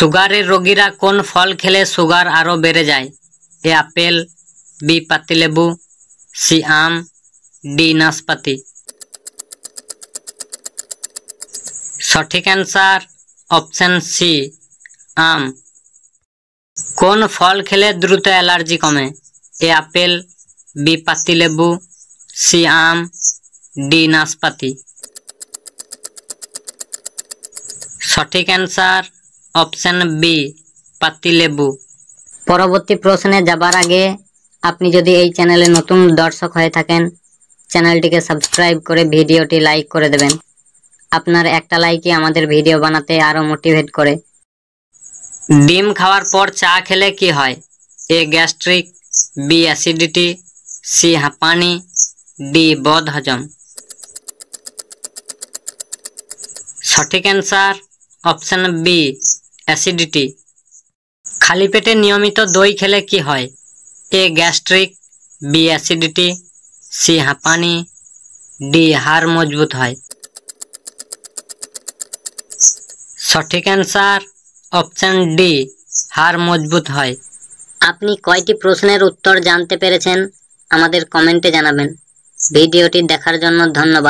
সুগারের রোগীরা কোন ফল খেলে সুগার আরো বেড়ে যায়? এ আপেল, বি পাতিলেবু, সি আম, ডি নাশপাতি। সঠিক অ্যান্সার অপশন সি আম। কোন ফল খেলে দ্রুত অ্যালার্জি কমে? এ আপেল, বি পাতিলেবু, সি আম, ডি নাশপাতি। সঠিক অ্যান্সার অপশন বি পাতিলেবু। পরবর্তী প্রশ্নে যাবার আগে আপনি যদি এই চ্যানেলে নতুন দর্শক হয়ে থাকেন, চ্যানেলটিকে সাবস্ক্রাইব করে ভিডিওটি লাইক করে দেবেন। আপনার একটা লাইকই আমাদের ভিডিও বানাতে আরো মোটিভেট করে। ডিম খাওয়ার পর চা খেলে কি হয়? A gastric, B acidity, C হাঁপানি, ডি বদহজম। সঠিক অ্যান্সার অপশন বি অ্যাসিডিটি। খালি পেটে নিয়মিত দই খেলে কি হয়? A gastric, B acidity, C হাঁপানি, ডি হাড় মজবুত হয়। সঠিক অ্যান্সার অপশন ডি হাড় মজবুত হয়। আপনি কয়টি প্রশ্নের উত্তর জানতে পেরেছেন আমাদের কমেন্টে জানাবেন। ভিডিওটি দেখার জন্য ধন্যবাদ।